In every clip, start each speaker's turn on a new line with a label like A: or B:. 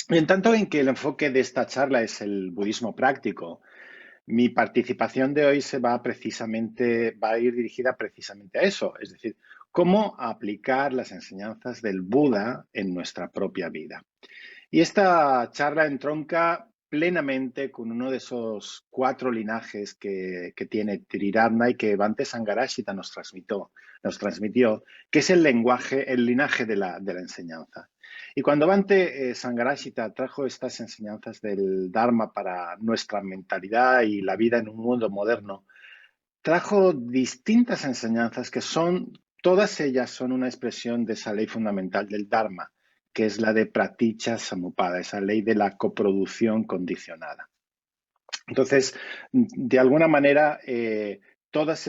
A: Y en tanto en que el enfoque de esta charla es el budismo práctico, mi participación de hoy va a ir dirigida precisamente a eso, es decir, cómo aplicar las enseñanzas del Buda en nuestra propia vida. Y esta charla entronca plenamente con uno de esos cuatro linajes que tiene Triratna y que Bhante Sangarashita nos transmitió, que es el linaje de la enseñanza. Y cuando Bhante Sangarashita trajo estas enseñanzas del Dharma para nuestra mentalidad y la vida en un mundo moderno, trajo distintas enseñanzas todas ellas son una expresión de esa ley fundamental del Dharma, que es la de Praticca Samuppada, esa ley de la coproducción condicionada. Entonces, de alguna manera, todas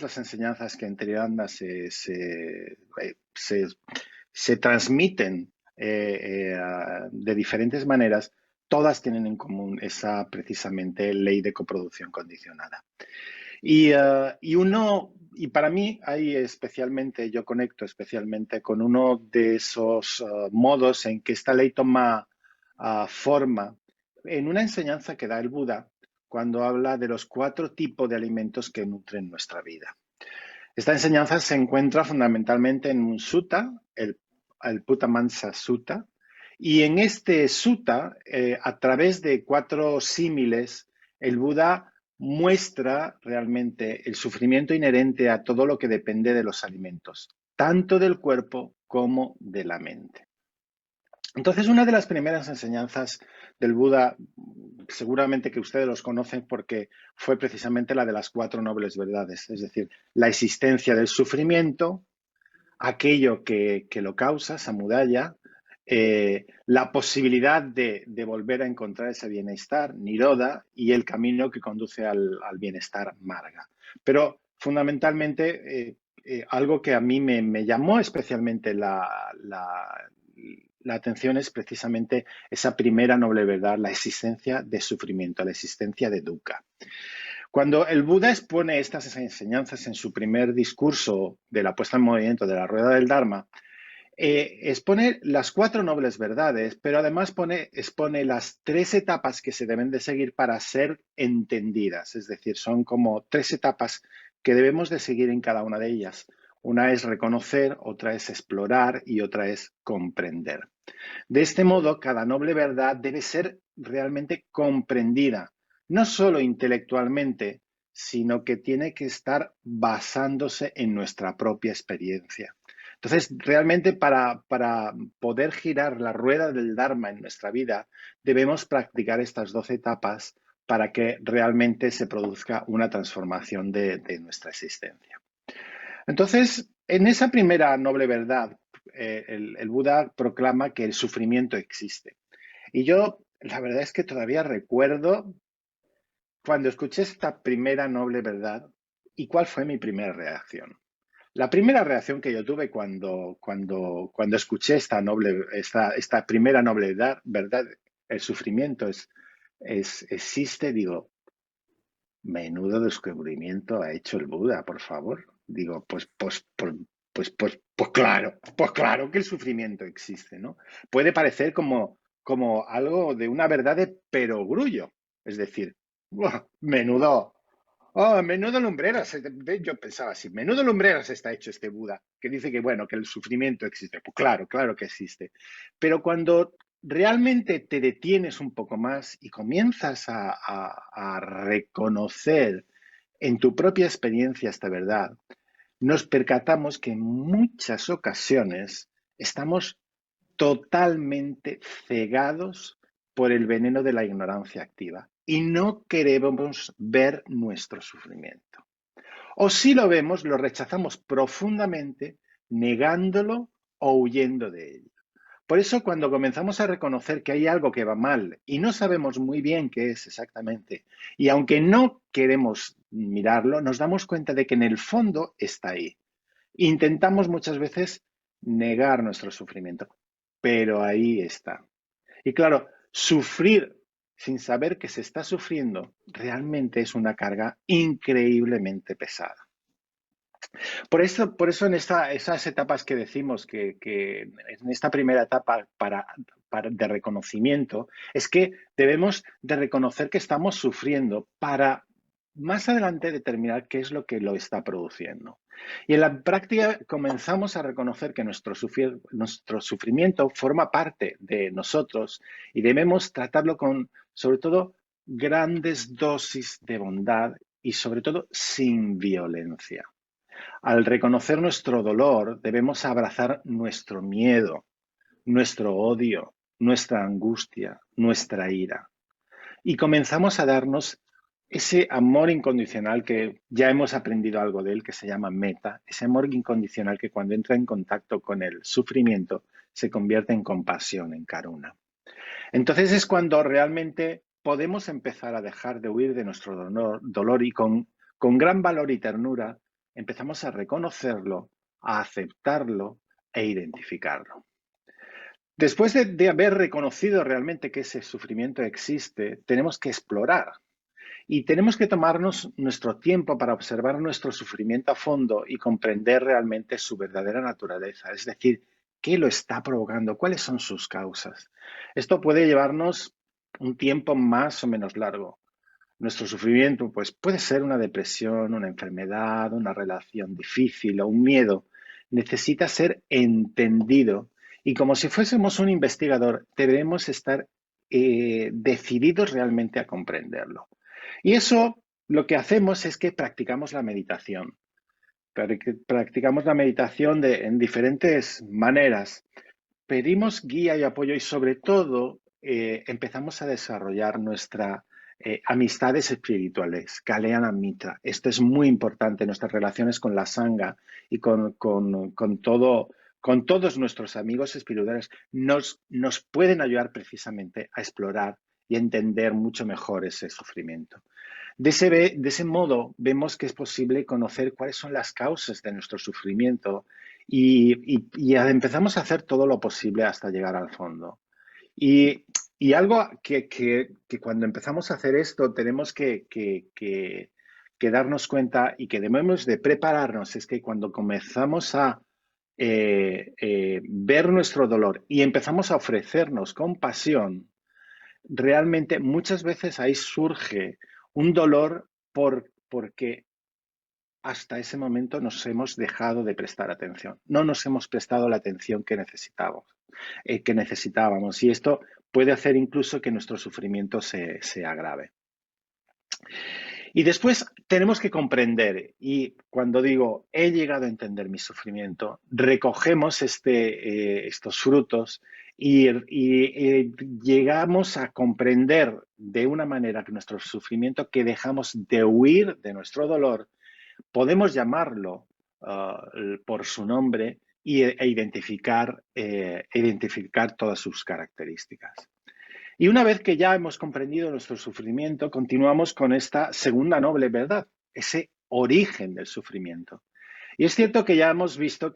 A: las enseñanzas que en Triratna se, se transmiten de diferentes maneras, todas tienen en común esa precisamente ley de coproducción condicionada. Y para mí, yo conecto especialmente con uno de esos modos en que esta ley toma forma en una enseñanza que da el Buda cuando habla de los cuatro tipos de alimentos que nutren nuestra vida. Esta enseñanza se encuentra fundamentalmente en un sutta, el Puttamansa Sutta, y en este sutta, a través de cuatro símiles, el Buda muestra realmente el sufrimiento inherente a todo lo que depende de los alimentos, tanto del cuerpo como de la mente. Entonces, una de las primeras enseñanzas del Buda, seguramente que ustedes los conocen porque fue precisamente la de las cuatro nobles verdades, es decir, la existencia del sufrimiento, aquello que lo causa, samudaya, la posibilidad de volver a encontrar ese bienestar, niroda, y el camino que conduce al bienestar, marga. Pero fundamentalmente, algo que a mí me llamó especialmente la atención es precisamente esa primera noble verdad, la existencia de sufrimiento, la existencia de dukkha. Cuando el Buda expone estas enseñanzas en su primer discurso de la puesta en movimiento de la rueda del Dharma, expone las cuatro nobles verdades, pero además expone las tres etapas que se deben de seguir para ser entendidas. Es decir, son como tres etapas que debemos de seguir en cada una de ellas. Una es reconocer, otra es explorar y otra es comprender. De este modo, cada noble verdad debe ser realmente comprendida, no solo intelectualmente, sino que tiene que estar basándose en nuestra propia experiencia. Entonces, realmente para poder girar la rueda del Dharma en nuestra vida, debemos practicar estas 12 etapas para que realmente se produzca una transformación de nuestra existencia. Entonces, en esa primera noble verdad, el Buda proclama que el sufrimiento existe. Y yo, la verdad es que todavía recuerdo cuando escuché esta primera noble verdad y cuál fue mi primera reacción. La primera reacción que yo tuve cuando escuché esta primera noble verdad, el sufrimiento existe, digo, menudo descubrimiento ha hecho el Buda, por favor. Digo, pues claro que el sufrimiento existe, ¿no? Puede parecer como algo de una verdad de perogrullo. Es decir, ¡buah! Menudo lumbreras. Yo pensaba así, menudo lumbreras está hecho este Buda, que dice que, bueno, que el sufrimiento existe. Pues claro, claro que existe. Pero cuando realmente te detienes un poco más y comienzas a reconocer en tu propia experiencia esta verdad, nos percatamos que en muchas ocasiones estamos totalmente cegados por el veneno de la ignorancia activa y no queremos ver nuestro sufrimiento. O si lo vemos, lo rechazamos profundamente, negándolo o huyendo de él. Por eso, cuando comenzamos a reconocer que hay algo que va mal y no sabemos muy bien qué es exactamente, y aunque no queremos mirarlo, nos damos cuenta de que en el fondo está ahí. Intentamos muchas veces negar nuestro sufrimiento, pero ahí está. Y claro, sufrir sin saber que se está sufriendo realmente es una carga increíblemente pesada. Por eso en esas etapas que decimos que en esta primera etapa de reconocimiento es que debemos de reconocer que estamos sufriendo para más adelante determinar qué es lo que lo está produciendo. Y en la práctica comenzamos a reconocer que nuestro sufrimiento forma parte de nosotros y debemos tratarlo con, sobre todo, grandes dosis de bondad y, sobre todo, sin violencia. Al reconocer nuestro dolor, debemos abrazar nuestro miedo, nuestro odio, nuestra angustia, nuestra ira. Y comenzamos a darnos ese amor incondicional que ya hemos aprendido algo de él, que se llama meta, ese amor incondicional que cuando entra en contacto con el sufrimiento se convierte en compasión, en karuna. Entonces es cuando realmente podemos empezar a dejar de huir de nuestro dolor y con gran valor y ternura empezamos a reconocerlo, a aceptarlo e identificarlo. Después de haber reconocido realmente que ese sufrimiento existe, tenemos que explorar y tenemos que tomarnos nuestro tiempo para observar nuestro sufrimiento a fondo y comprender realmente su verdadera naturaleza, es decir, qué lo está provocando, cuáles son sus causas. Esto puede llevarnos un tiempo más o menos largo. Nuestro sufrimiento, pues, puede ser una depresión, una enfermedad, una relación difícil o un miedo. Necesita ser entendido y como si fuésemos un investigador, debemos estar decididos realmente a comprenderlo. Y eso lo que hacemos es que practicamos la meditación. Practicamos la meditación en diferentes maneras. Pedimos guía y apoyo y sobre todo empezamos a desarrollar nuestras amistades espirituales, Kalyana Mitra. Esto es muy importante, nuestras relaciones con la Sangha y con todos nuestros amigos espirituales nos pueden ayudar precisamente a explorar y a entender mucho mejor ese sufrimiento. De ese modo, vemos que es posible conocer cuáles son las causas de nuestro sufrimiento y empezamos a hacer todo lo posible hasta llegar al fondo. Y algo que cuando empezamos a hacer esto tenemos que darnos cuenta y que debemos de prepararnos es que cuando comenzamos a ver nuestro dolor y empezamos a ofrecernos compasión, realmente muchas veces ahí surge un dolor porque hasta ese momento nos hemos dejado de prestar atención. No nos hemos prestado la atención que necesitábamos. Y esto puede hacer incluso que nuestro sufrimiento se agrave. Y después tenemos que comprender, y cuando digo he llegado a entender mi sufrimiento, recogemos estos frutos y llegamos a comprender de una manera que nuestro sufrimiento, que dejamos de huir de nuestro dolor, podemos llamarlo por su nombre e identificar todas sus características. Y una vez que ya hemos comprendido nuestro sufrimiento, continuamos con esta segunda noble verdad, ese origen del sufrimiento. Y es cierto que ya hemos visto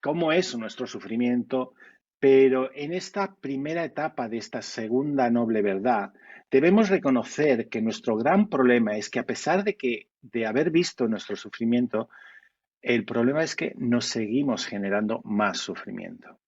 A: cómo es nuestro sufrimiento, pero en esta primera etapa de esta segunda noble verdad, debemos reconocer que nuestro gran problema es que a pesar de haber visto nuestro sufrimiento, el problema es que nos seguimos generando más sufrimiento.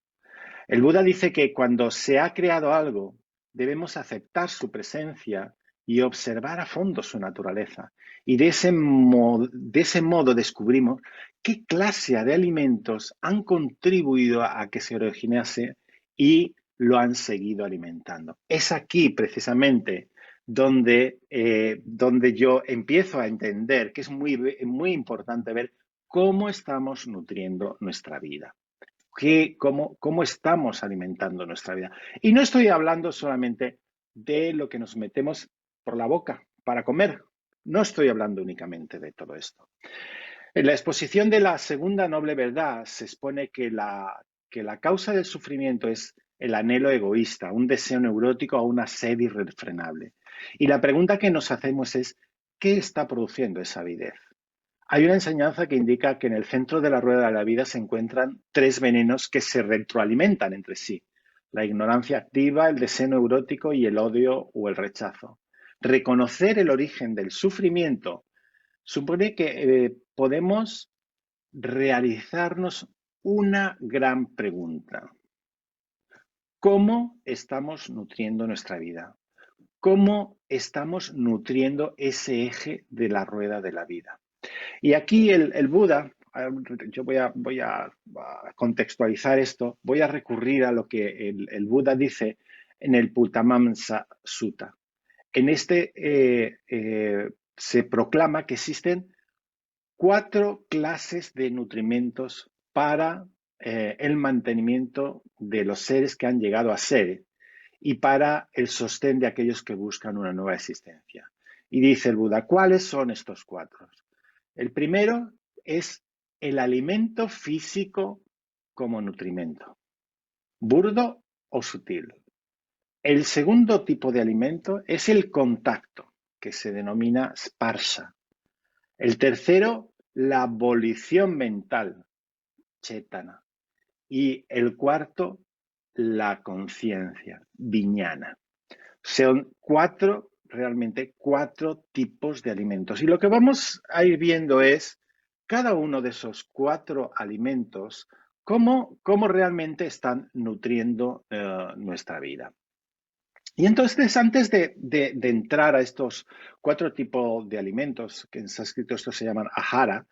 A: El Buda dice que cuando se ha creado algo, debemos aceptar su presencia y observar a fondo su naturaleza. Y de ese modo descubrimos qué clase de alimentos han contribuido a que se originase y lo han seguido alimentando. Es aquí precisamente donde yo empiezo a entender que es muy importante ver cómo estamos nutriendo nuestra vida. Cómo estamos alimentando nuestra vida. Y no estoy hablando solamente de lo que nos metemos por la boca para comer. No estoy hablando únicamente de todo esto. En la exposición de la segunda noble verdad se expone que la causa del sufrimiento es el anhelo egoísta, un deseo neurótico o una sed irrefrenable. Y la pregunta que nos hacemos es, ¿qué está produciendo esa avidez? Hay una enseñanza que indica que en el centro de la rueda de la vida se encuentran tres venenos que se retroalimentan entre sí: la ignorancia activa, el deseo neurótico y el odio o el rechazo. Reconocer el origen del sufrimiento supone que podemos realizarnos una gran pregunta. ¿Cómo estamos nutriendo nuestra vida? ¿Cómo estamos nutriendo ese eje de la rueda de la vida? Y aquí el Buda, yo voy a contextualizar esto, voy a recurrir a lo que el Buda dice en el Puttamamsa Sutta. En este se proclama que existen 4 clases de nutrimentos para el mantenimiento de los seres que han llegado a ser y para el sostén de aquellos que buscan una nueva existencia. Y dice el Buda, ¿cuáles son estos 4? El primero es el alimento físico como nutrimento, burdo o sutil. El segundo tipo de alimento es el contacto, que se denomina sparsha. El tercero, la volición mental, chetana. Y el cuarto, la conciencia, viñana. Son realmente 4 tipos de alimentos. Y lo que vamos a ir viendo es cada uno de esos 4 alimentos, cómo realmente están nutriendo nuestra vida. Y entonces, antes de entrar a estos 4 tipos de alimentos, que en sánscrito estos se llaman ahara,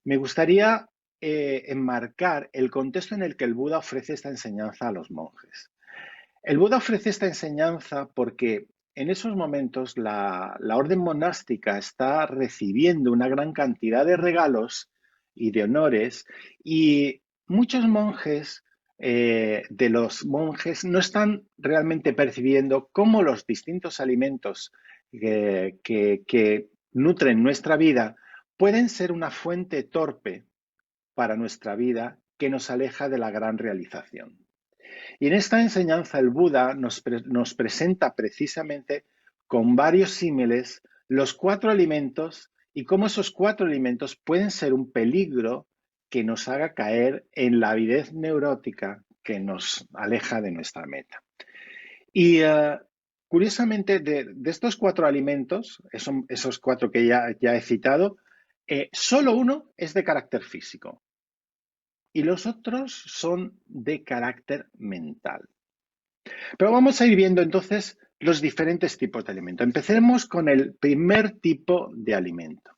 A: me gustaría enmarcar el contexto en el que el Buda ofrece esta enseñanza a los monjes. El Buda ofrece esta enseñanza porque en esos momentos la orden monástica está recibiendo una gran cantidad de regalos y de honores y muchos monjes de los monjes no están realmente percibiendo cómo los distintos alimentos que nutren nuestra vida pueden ser una fuente torpe para nuestra vida que nos aleja de la gran realización. Y en esta enseñanza el Buda nos presenta precisamente con varios símiles los 4 alimentos y cómo esos 4 alimentos pueden ser un peligro que nos haga caer en la avidez neurótica que nos aleja de nuestra meta. Y curiosamente, de estos 4 alimentos, esos 4 que ya he citado, solo uno es de carácter físico y los otros son de carácter mental. Pero vamos a ir viendo entonces los diferentes tipos de alimento. Empecemos con el primer tipo de alimento.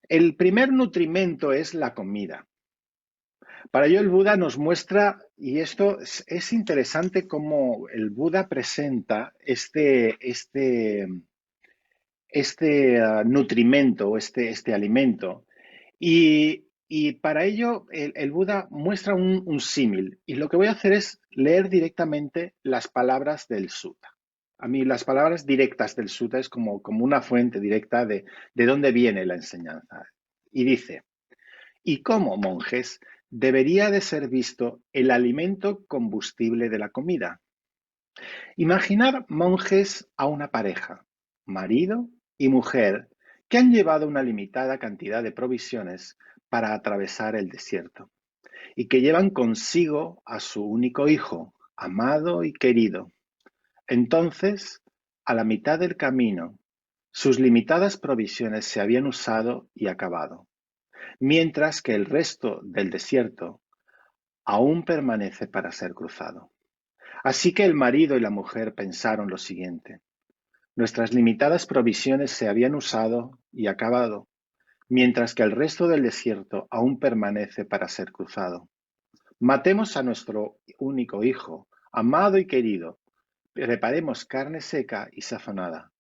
A: El primer nutrimento es la comida. Para ello el Buda nos muestra, y esto es interesante cómo el Buda presenta nutrimento, este alimento. Y para ello el Buda muestra un símil. Y lo que voy a hacer es leer directamente las palabras del sutta. A mí las palabras directas del sutta es como una fuente directa de dónde viene la enseñanza. Y dice, ¿y cómo, monjes, debería de ser visto el alimento combustible de la comida? Imaginar monjes a una pareja, marido y mujer, que han llevado una limitada cantidad de provisiones para atravesar el desierto y que llevan consigo a su único hijo, amado y querido. Entonces, a la mitad del camino, sus limitadas provisiones se habían usado y acabado, mientras que el resto del desierto aún permanece para ser cruzado. Así que el marido y la mujer pensaron lo siguiente: nuestras limitadas provisiones se habían usado y acabado, mientras que el resto del desierto aún permanece para ser cruzado. Matemos a nuestro único hijo, amado y querido, preparemos carne seca y sazonada.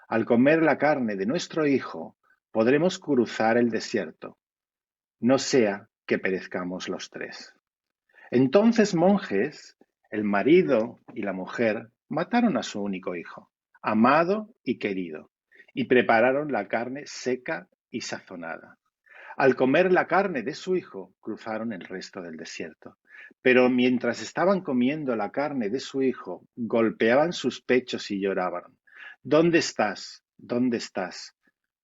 A: Al comer la carne de nuestro hijo, podremos cruzar el desierto, no sea que perezcamos los 3. Entonces, monjes, el marido y la mujer mataron a su único hijo, amado y querido, y prepararon la carne seca y sazonada. Al comer la carne de su hijo, cruzaron el resto del desierto. Pero mientras estaban comiendo la carne de su hijo, golpeaban sus pechos y lloraban. ¿Dónde estás? ¿Dónde estás,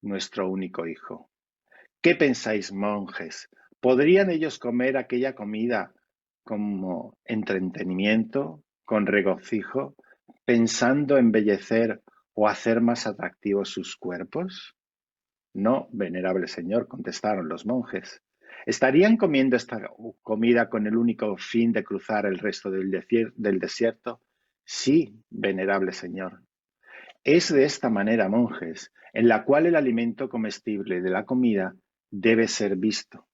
A: nuestro único hijo? ¿Qué pensáis, monjes? ¿Podrían ellos comer aquella comida como entretenimiento, con regocijo, pensando embellecer o hacer más atractivos sus cuerpos? No, venerable señor, contestaron los monjes. ¿Estarían comiendo esta comida con el único fin de cruzar el resto del desierto? Sí, venerable señor. Es de esta manera, monjes, en la cual el alimento comestible de la comida debe ser visto.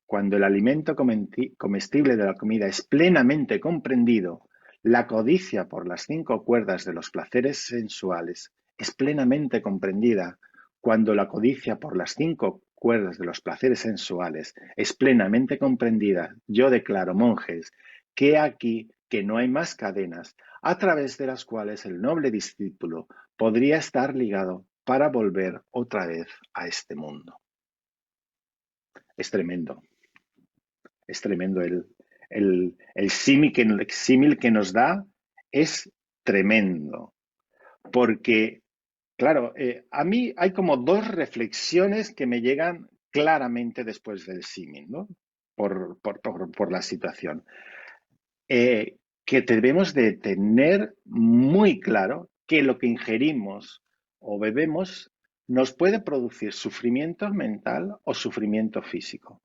A: Cuando el alimento comestible de la comida es plenamente comprendido, la codicia por las 5 cuerdas de los placeres sensuales es plenamente comprendida. Cuando la codicia por las 5 cuerdas de los placeres sensuales es plenamente comprendida, yo declaro, monjes, que aquí que no hay más cadenas a través de las cuales el noble discípulo podría estar ligado para volver otra vez a este mundo. Es tremendo. Es tremendo. El símil que nos da es tremendo. Porque, claro, a mí hay como dos reflexiones que me llegan claramente después del símil, ¿no? Por la situación. Que debemos de tener muy claro que lo que ingerimos o bebemos nos puede producir sufrimiento mental o sufrimiento físico.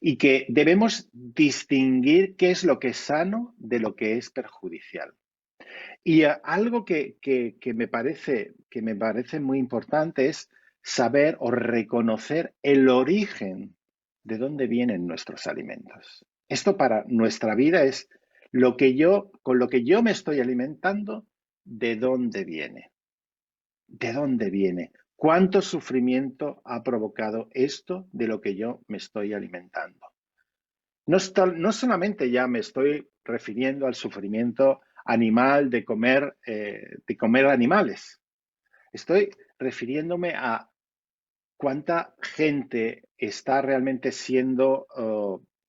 A: Y que debemos distinguir qué es lo que es sano de lo que es perjudicial. Y algo que me parece muy importante es saber o reconocer el origen de dónde vienen nuestros alimentos. Esto para nuestra vida es con lo que yo me estoy alimentando, ¿de dónde viene? ¿De dónde viene? ¿Cuánto sufrimiento ha provocado esto de lo que yo me estoy alimentando? No solamente ya me estoy refiriendo al sufrimiento animal de comer animales. Estoy refiriéndome a cuánta gente está realmente siendo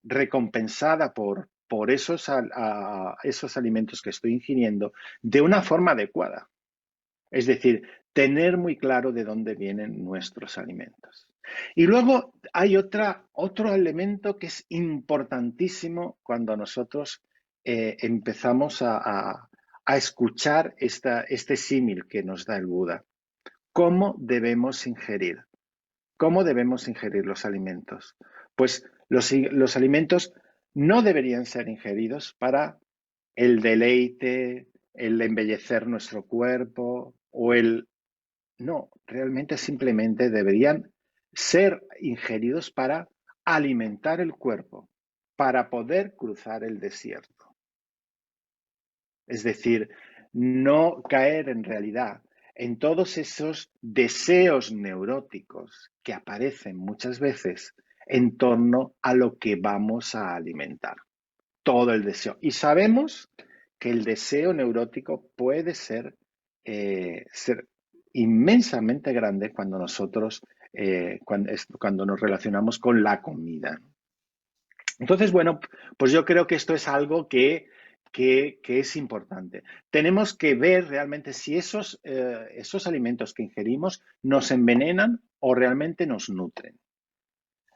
A: recompensada por esos alimentos que estoy ingiriendo de una forma adecuada. Es decir, tener muy claro de dónde vienen nuestros alimentos. Y luego hay otro elemento que es importantísimo cuando nosotros empezamos a escuchar este símil que nos da el Buda. ¿Cómo debemos ingerir? ¿Cómo debemos ingerir los alimentos? Pues los alimentos no deberían ser ingeridos para el deleite, el embellecer nuestro cuerpo o el no, realmente simplemente deberían ser ingeridos para alimentar el cuerpo, para poder cruzar el desierto. Es decir, no caer en realidad en todos esos deseos neuróticos que aparecen muchas veces en torno a lo que vamos a alimentar. Todo el deseo. Y sabemos que el deseo neurótico puede ser inmensamente grande cuando nosotros, cuando nos relacionamos con la comida. Entonces, bueno, pues yo creo que esto es algo que es importante. Tenemos que ver realmente si esos alimentos que ingerimos nos envenenan o realmente nos nutren.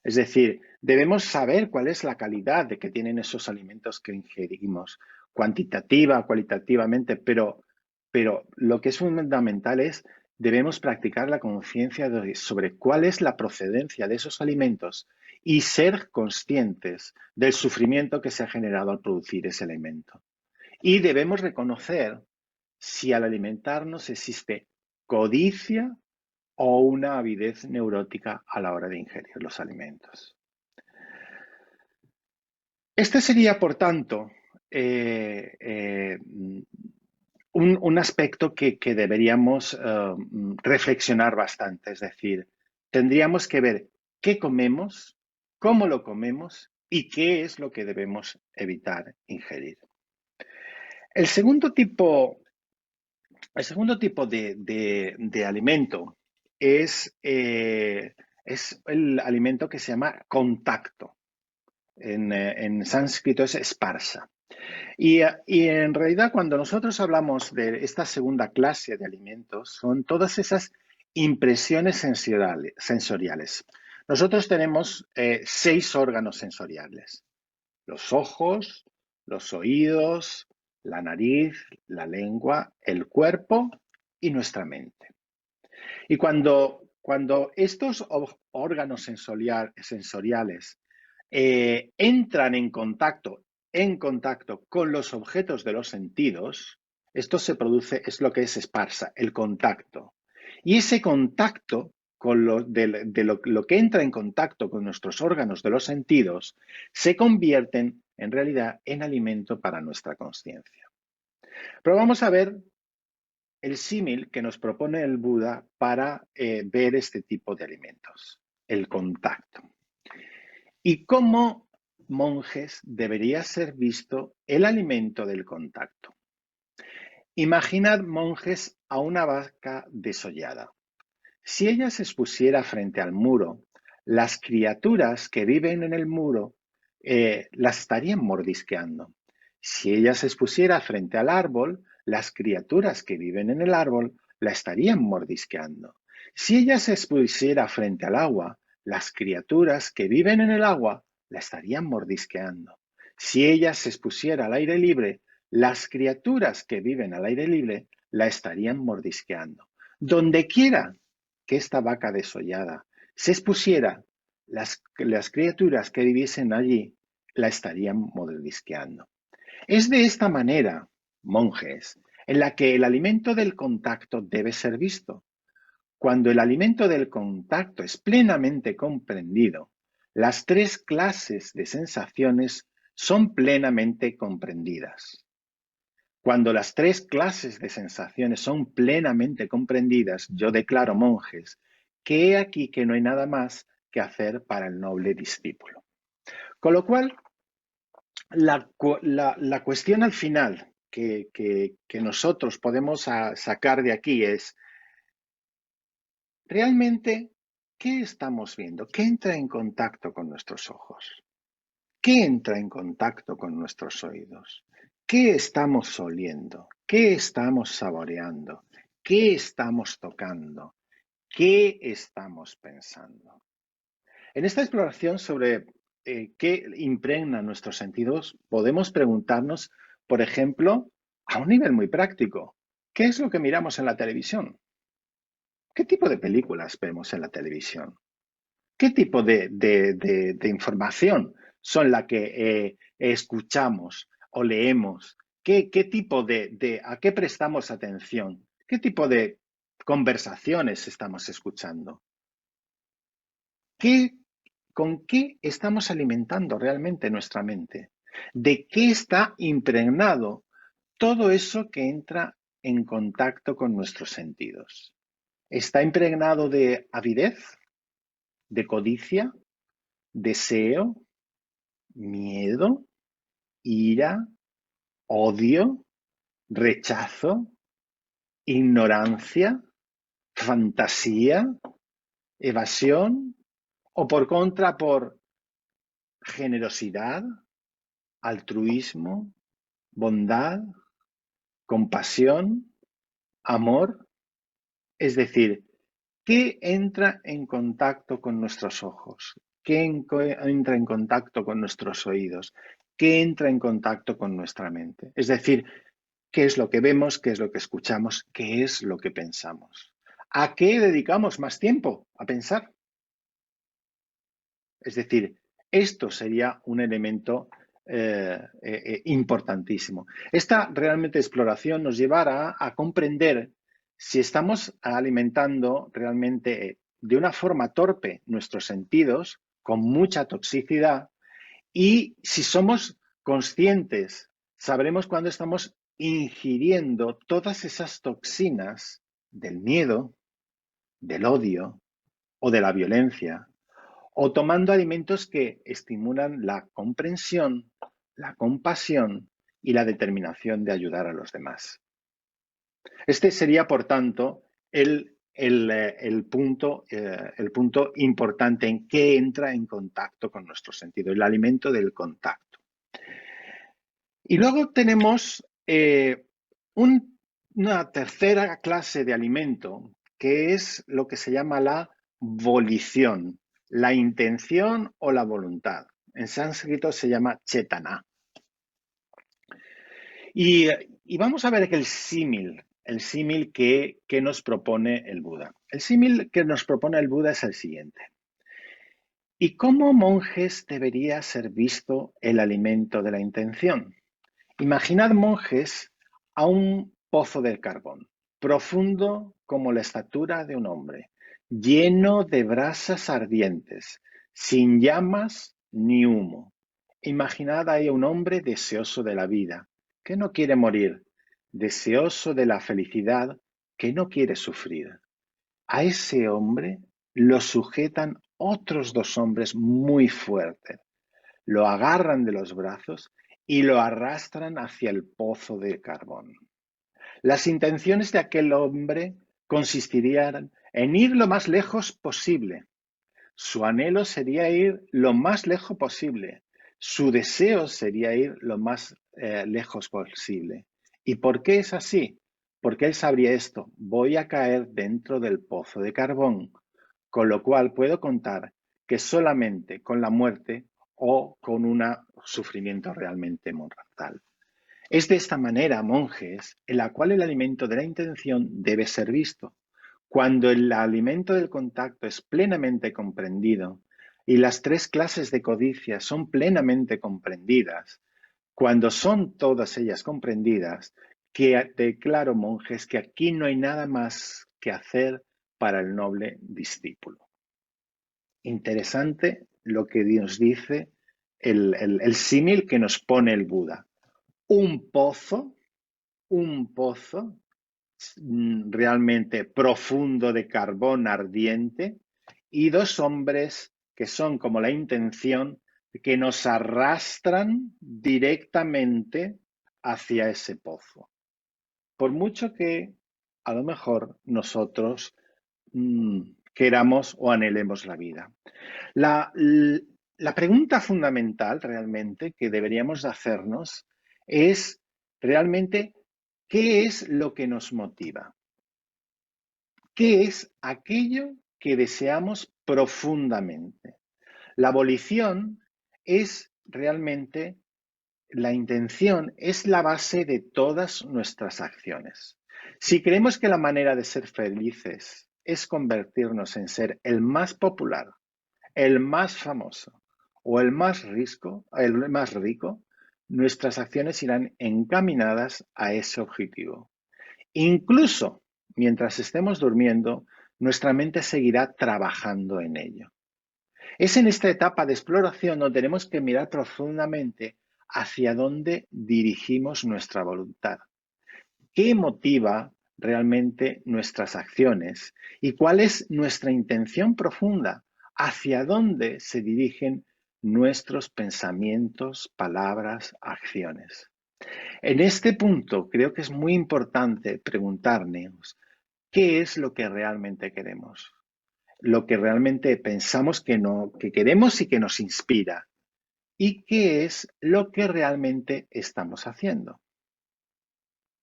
A: Es decir, debemos saber cuál es la calidad de que tienen esos alimentos que ingerimos, cuantitativa, cualitativamente, pero lo que es fundamental es debemos practicar la conciencia sobre cuál es la procedencia de esos alimentos y ser conscientes del sufrimiento que se ha generado al producir ese alimento. Y debemos reconocer si al alimentarnos existe codicia o una avidez neurótica a la hora de ingerir los alimentos. Este sería, por tanto, un aspecto que deberíamos reflexionar bastante. Es decir, tendríamos que ver qué comemos, cómo lo comemos y qué es lo que debemos evitar ingerir. El segundo tipo de alimento es el alimento que se llama contacto. En sánscrito es esparsa. Y en realidad cuando nosotros hablamos de esta segunda clase de alimentos, son todas esas impresiones sensoriales. Nosotros tenemos 6 órganos sensoriales: los ojos, los oídos, la nariz, la lengua, el cuerpo y nuestra mente. Y cuando Cuando estos órganos sensoriales entran en contacto con los objetos de los sentidos, esto se produce, es lo que es esparsa, el contacto. Y ese contacto con lo que entra en contacto con nuestros órganos de los sentidos se convierten en realidad en alimento para nuestra conciencia. Pero vamos a ver el símil que nos propone el Buda para ver este tipo de alimentos, el contacto. Y cómo, monjes, debería ser visto el alimento del contacto. Imaginad, monjes, a una vaca desollada. Si ella se expusiera frente al muro, las criaturas que viven en el muro las estarían mordisqueando. Si ella se expusiera frente al árbol, las criaturas que viven en el árbol la estarían mordisqueando. Si ella se expusiera frente al agua, las criaturas que viven en el agua la estarían mordisqueando. Si ella se expusiera al aire libre, las criaturas que viven al aire libre la estarían mordisqueando. Donde quiera que esta vaca desollada se expusiera, las criaturas que viviesen allí la estarían mordisqueando. Es de esta manera, monjes, en la que el alimento del contacto debe ser visto. Cuando el alimento del contacto es plenamente comprendido, las tres clases de sensaciones son plenamente comprendidas. Cuando las tres clases de sensaciones son plenamente comprendidas, yo declaro, monjes, que he aquí que no hay nada más que hacer para el noble discípulo. Con lo cual, la cuestión al final que nosotros podemos sacar de aquí es, realmente, ¿qué estamos viendo? ¿Qué entra en contacto con nuestros ojos? ¿Qué entra en contacto con nuestros oídos? ¿Qué estamos oliendo? ¿Qué estamos saboreando? ¿Qué estamos tocando? ¿Qué estamos pensando? En esta exploración sobre qué impregna nuestros sentidos, podemos preguntarnos, por ejemplo, a un nivel muy práctico, ¿qué es lo que miramos en la televisión? ¿Qué tipo de películas vemos en la televisión? ¿Qué tipo de información son la que escuchamos o leemos? ¿Qué tipo a qué prestamos atención? ¿Qué tipo de conversaciones estamos escuchando? ¿Con qué estamos alimentando realmente nuestra mente? ¿De qué está impregnado todo eso que entra en contacto con nuestros sentidos? ¿Está impregnado de avidez, de codicia, deseo, miedo, ira, odio, rechazo, ignorancia, fantasía, evasión, o por contra por generosidad, altruismo, bondad, compasión, amor? Es decir, ¿qué entra en contacto con nuestros ojos? ¿Qué entra en contacto con nuestros oídos? ¿Qué entra en contacto con nuestra mente? Es decir, ¿qué es lo que vemos? ¿Qué es lo que escuchamos? ¿Qué es lo que pensamos? ¿A qué dedicamos más tiempo? A pensar. Es decir, esto sería un elemento importantísimo. Esta realmente exploración nos llevará a comprender si estamos alimentando realmente de una forma torpe nuestros sentidos, con mucha toxicidad, y si somos conscientes, sabremos cuándo estamos ingiriendo todas esas toxinas del miedo, del odio o de la violencia, o tomando alimentos que estimulan la comprensión, la compasión y la determinación de ayudar a los demás. Este sería, por tanto, el punto importante en qué entra en contacto con nuestro sentido, el alimento del contacto. Y luego tenemos una tercera clase de alimento, que es lo que se llama la volición, la intención o la voluntad. En sánscrito se llama chetana. Y vamos a ver el símil el símil que nos propone el Buda. El símil que nos propone el Buda es el siguiente. ¿Y cómo, monjes, debería ser visto el alimento de la intención? Imaginad, monjes, a un pozo de carbón, profundo como la estatura de un hombre, lleno de brasas ardientes, sin llamas ni humo. Imaginad ahí a un hombre deseoso de la vida, que no quiere morir, deseoso de la felicidad, que no quiere sufrir. A ese hombre lo sujetan otros dos hombres muy fuertes, lo agarran de los brazos y lo arrastran hacia el pozo de carbón. Las intenciones de aquel hombre consistirían en ir lo más lejos posible. Su anhelo sería ir lo más lejos posible. Su deseo sería ir lo más lejos posible. ¿Y por qué es así? Porque él sabría esto: voy a caer dentro del pozo de carbón, con lo cual puedo contar que solamente con la muerte o con un sufrimiento realmente mortal. Es de esta manera, monjes, en la cual el alimento de la intención debe ser visto. Cuando el alimento del contacto es plenamente comprendido y las tres clases de codicia son plenamente comprendidas, cuando son todas ellas comprendidas, que declaro, monjes, que aquí no hay nada más que hacer para el noble discípulo. Interesante lo que nos dice el símil que nos pone el Buda. Un pozo realmente profundo de carbón ardiente y dos hombres que son como la intención que nos arrastran directamente hacia ese pozo. Por mucho que a lo mejor nosotros queramos o anhelemos la vida. La pregunta fundamental realmente que deberíamos hacernos es realmente ¿qué es lo que nos motiva? ¿Qué es aquello que deseamos profundamente? La volición es realmente, la intención es la base de todas nuestras acciones. Si creemos que la manera de ser felices es convertirnos en ser el más popular, el más famoso o el más rico, nuestras acciones irán encaminadas a ese objetivo. Incluso mientras estemos durmiendo, nuestra mente seguirá trabajando en ello. Es en esta etapa de exploración donde tenemos que mirar profundamente hacia dónde dirigimos nuestra voluntad. ¿Qué motiva realmente nuestras acciones? ¿Y cuál es nuestra intención profunda? ¿Hacia dónde se dirigen nuestros pensamientos, palabras, acciones? En este punto creo que es muy importante preguntarnos qué es lo que realmente queremos, lo que realmente pensamos que queremos y que nos inspira, y qué es lo que realmente estamos haciendo.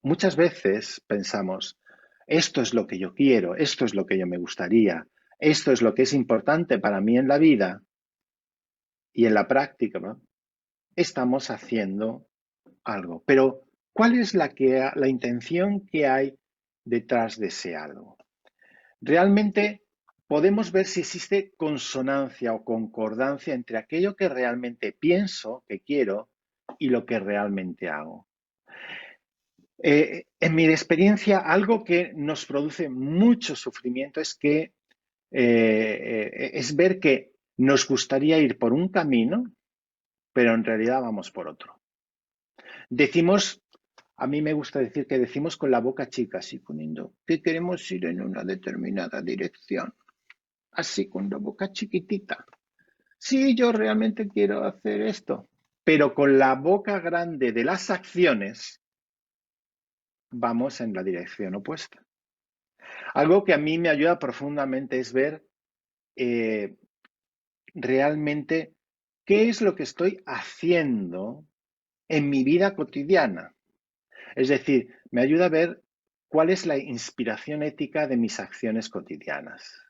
A: Muchas veces pensamos, esto es lo que yo quiero, esto es lo que yo me gustaría, esto es lo que es importante para mí en la vida, y en la práctica, ¿no?, estamos haciendo algo. Pero, ¿cuál es la intención que hay detrás de ese algo? Realmente podemos ver si existe consonancia o concordancia entre aquello que realmente pienso, que quiero, y lo que realmente hago. En mi experiencia, algo que nos produce mucho sufrimiento es ver que nos gustaría ir por un camino, pero en realidad vamos por otro. Decimos, a mí me gusta decir que decimos con la boca chica, así poniendo que queremos ir en una determinada dirección, así con la boca chiquitita. Sí, yo realmente quiero hacer esto, pero con la boca grande de las acciones vamos en la dirección opuesta. Algo que a mí me ayuda profundamente es ver realmente qué es lo que estoy haciendo en mi vida cotidiana. Es decir, me ayuda a ver cuál es la inspiración ética de mis acciones cotidianas.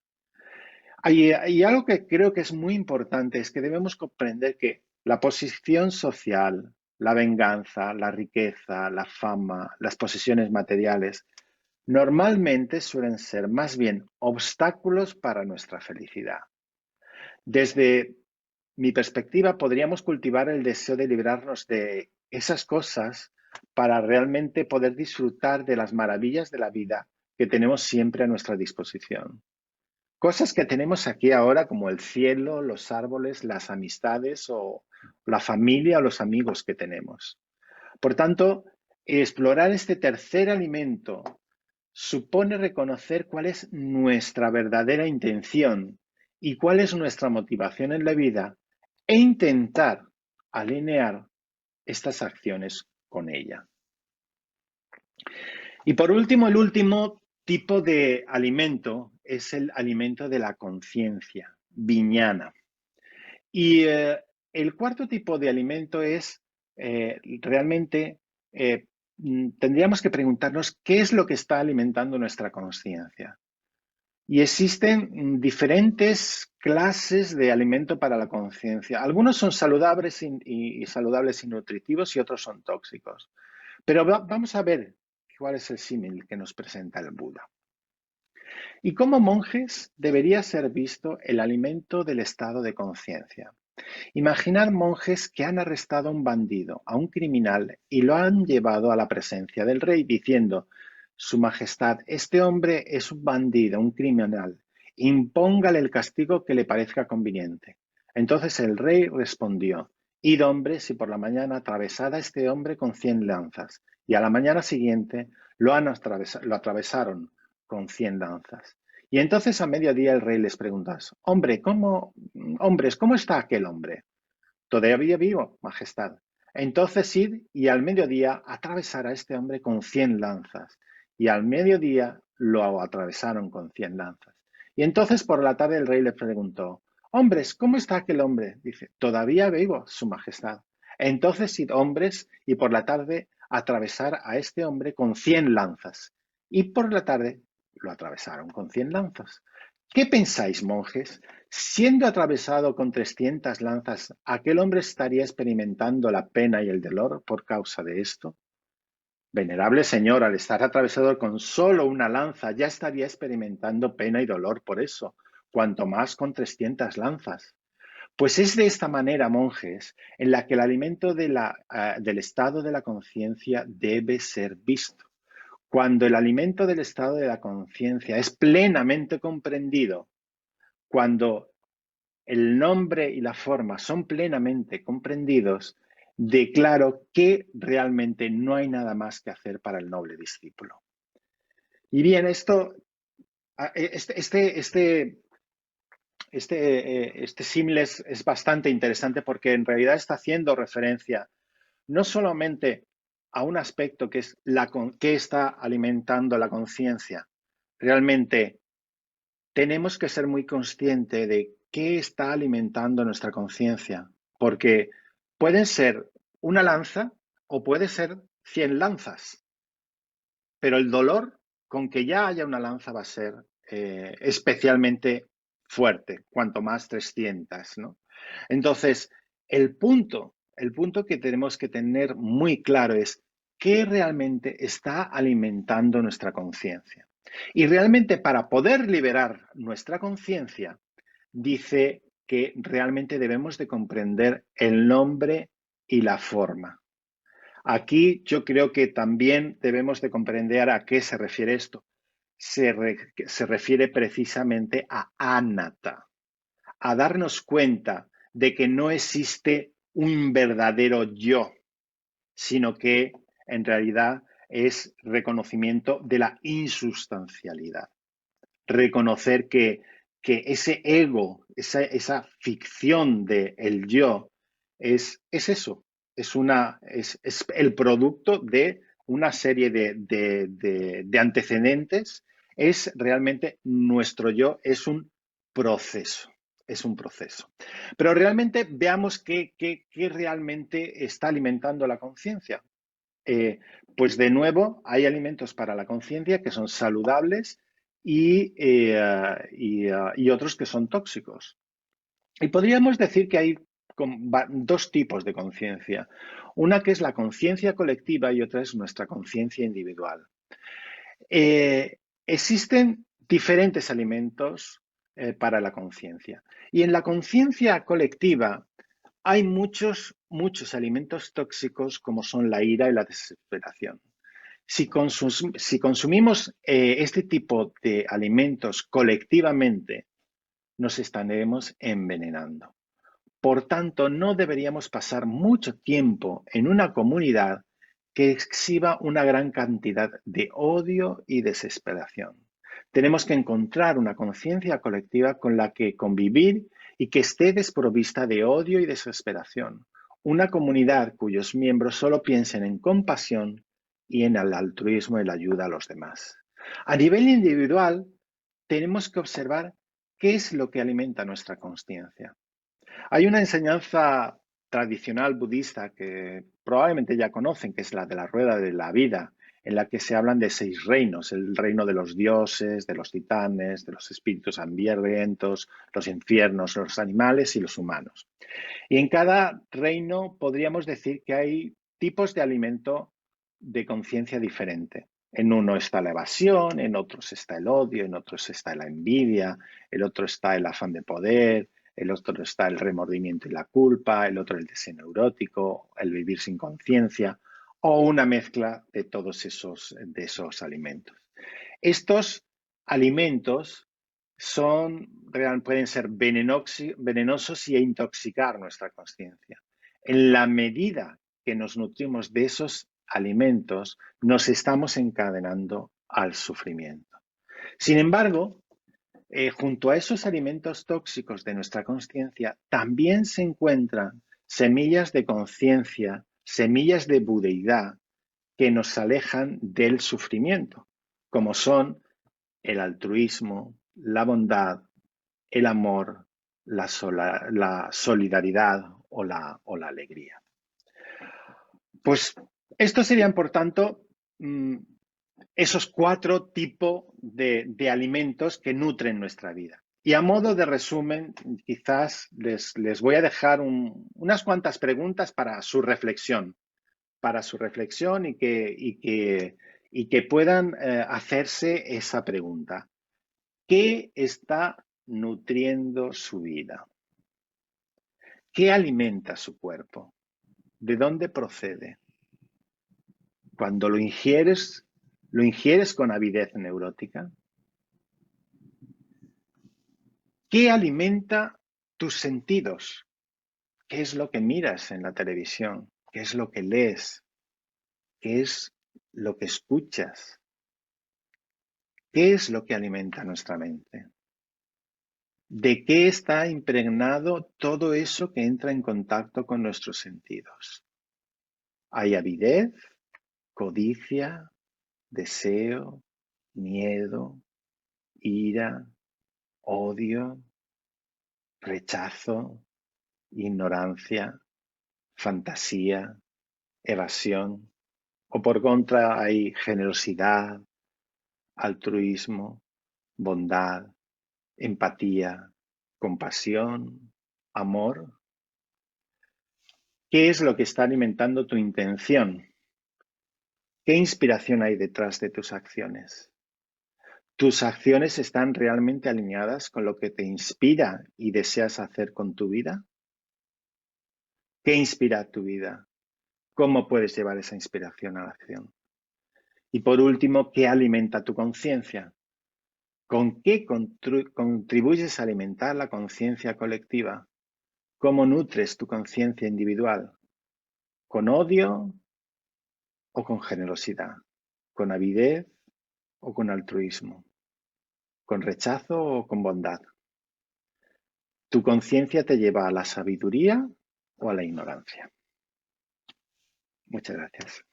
A: Y algo que creo que es muy importante es que debemos comprender que la posición social, la venganza, la riqueza, la fama, las posesiones materiales, normalmente suelen ser más bien obstáculos para nuestra felicidad. Desde mi perspectiva, podríamos cultivar el deseo de librarnos de esas cosas para realmente poder disfrutar de las maravillas de la vida que tenemos siempre a nuestra disposición. Cosas que tenemos aquí ahora como el cielo, los árboles, las amistades o la familia o los amigos que tenemos. Por tanto, explorar este tercer alimento supone reconocer cuál es nuestra verdadera intención y cuál es nuestra motivación en la vida e intentar alinear estas acciones con ella. Y por último, el último tipo de alimento es el alimento de la conciencia, viñana. Y el cuarto tipo de alimento es realmente, tendríamos que preguntarnos qué es lo que está alimentando nuestra conciencia. Y existen diferentes clases de alimento para la conciencia. Algunos son saludables y saludables y nutritivos y otros son tóxicos. Pero vamos a ver cuál es el símil que nos presenta el Buda. Y como monjes debería ser visto el alimento del estado de conciencia. Imaginar monjes que han arrestado a un bandido, a un criminal, y lo han llevado a la presencia del rey diciendo: Su Majestad, este hombre es un bandido, un criminal. Impóngale el castigo que le parezca conveniente. Entonces el rey respondió: Id, hombres, y por la mañana atravesad a este hombre con 100 lanzas. Y a la mañana siguiente lo atravesaron con 100 lanzas. Y entonces a mediodía el rey les preguntó: hombres, ¿cómo está aquel hombre? Todavía vivo, Majestad. Entonces id y al mediodía atravesar a este hombre con 100 lanzas. Y al mediodía lo atravesaron con 100 lanzas. Y entonces por la tarde el rey le preguntó: hombres, ¿cómo está aquel hombre? Dice: todavía vivo, Su Majestad. Entonces id, hombres, y por la tarde atravesar a este hombre con 100 lanzas. Y por la tarde lo atravesaron con 100 lanzas. ¿Qué pensáis, monjes? Siendo atravesado con 300 lanzas, ¿aquel hombre estaría experimentando la pena y el dolor por causa de esto? Venerable señor, al estar atravesado con solo una lanza, ya estaría experimentando pena y dolor por eso, cuanto más con 300 lanzas. Pues es de esta manera, monjes, en la que el alimento del estado de la conciencia debe ser visto. Cuando el alimento del estado de la conciencia es plenamente comprendido, cuando el nombre y la forma son plenamente comprendidos, declaro que realmente no hay nada más que hacer para el noble discípulo. Y bien, este símil es bastante interesante porque en realidad está haciendo referencia no solamente a un aspecto que es que está alimentando la conciencia. Realmente tenemos que ser muy conscientes de qué está alimentando nuestra conciencia, porque pueden ser una lanza o puede ser 100 lanzas, pero el dolor con que ya haya una lanza va a ser especialmente fuerte, cuanto más 300, ¿no? Entonces, el punto que tenemos que tener muy claro es qué realmente está alimentando nuestra conciencia. Y realmente para poder liberar nuestra conciencia, dice que realmente debemos de comprender el nombre y la forma. Aquí yo creo que también debemos de comprender a qué se refiere esto. Se refiere precisamente a anatta, a darnos cuenta de que no existe un verdadero yo, sino que en realidad es reconocimiento de la insubstancialidad. Reconocer que ese ego, esa ficción del yo, es eso, es el producto de una serie de antecedentes, es realmente nuestro yo, es un proceso. Es un proceso. Pero realmente veamos qué realmente está alimentando la conciencia. Pues de nuevo, hay alimentos para la conciencia que son saludables y otros que son tóxicos. Y podríamos decir que hay dos tipos de conciencia. Una que es la conciencia colectiva y otra es nuestra conciencia individual. Existen diferentes alimentos para la conciencia. Y en la conciencia colectiva hay muchos alimentos tóxicos como son la ira y la desesperación. Si consumimos este tipo de alimentos colectivamente, nos estaremos envenenando. Por tanto, no deberíamos pasar mucho tiempo en una comunidad que exhiba una gran cantidad de odio y desesperación. Tenemos que encontrar una conciencia colectiva con la que convivir y que esté desprovista de odio y desesperación. Una comunidad cuyos miembros solo piensen en compasión y en el altruismo y la ayuda a los demás. A nivel individual, tenemos que observar qué es lo que alimenta nuestra conciencia. Hay una enseñanza tradicional budista que probablemente ya conocen, que es la de la rueda de la vida, en la que se hablan de 6 reinos: el reino de los dioses, de los titanes, de los espíritus hambrientos, los infiernos, los animales y los humanos. Y en cada reino podríamos decir que hay tipos de alimento de conciencia diferente. En uno está la evasión, en otros está el odio, en otros está la envidia, el otro está el afán de poder, el otro está el remordimiento y la culpa, el otro el deseo neurótico, el vivir sin conciencia o una mezcla de todos esos alimentos. Estos alimentos pueden ser venenosos y intoxicar nuestra conciencia. En la medida que nos nutrimos de esos alimentos, nos estamos encadenando al sufrimiento. Sin embargo, junto a esos alimentos tóxicos de nuestra conciencia, también se encuentran semillas de conciencia, semillas de budeidad que nos alejan del sufrimiento, como son el altruismo, la bondad, el amor, la solidaridad o la alegría. Pues estos serían, por tanto, esos 4 tipos de alimentos que nutren nuestra vida. Y a modo de resumen, quizás les voy a dejar unas cuantas preguntas para su reflexión y que puedan hacerse esa pregunta. ¿Qué está nutriendo su vida? ¿Qué alimenta su cuerpo? ¿De dónde procede? Cuando lo ingieres con avidez neurótica. ¿Qué alimenta tus sentidos? ¿Qué es lo que miras en la televisión? ¿Qué es lo que lees? ¿Qué es lo que escuchas? ¿Qué es lo que alimenta nuestra mente? ¿De qué está impregnado todo eso que entra en contacto con nuestros sentidos? Hay avidez, codicia, deseo, miedo, ira, odio, rechazo, ignorancia, fantasía, evasión. O por contra hay generosidad, altruismo, bondad, empatía, compasión, amor. ¿Qué es lo que está alimentando tu intención? ¿Qué inspiración hay detrás de tus acciones? ¿Tus acciones están realmente alineadas con lo que te inspira y deseas hacer con tu vida? ¿Qué inspira tu vida? ¿Cómo puedes llevar esa inspiración a la acción? Y por último, ¿qué alimenta tu conciencia? ¿Con qué contribuyes a alimentar la conciencia colectiva? ¿Cómo nutres tu conciencia individual? ¿Con odio o con generosidad? ¿Con avidez o con altruismo? ¿Con rechazo o con bondad? ¿Tu conciencia te lleva a la sabiduría o a la ignorancia? Muchas gracias.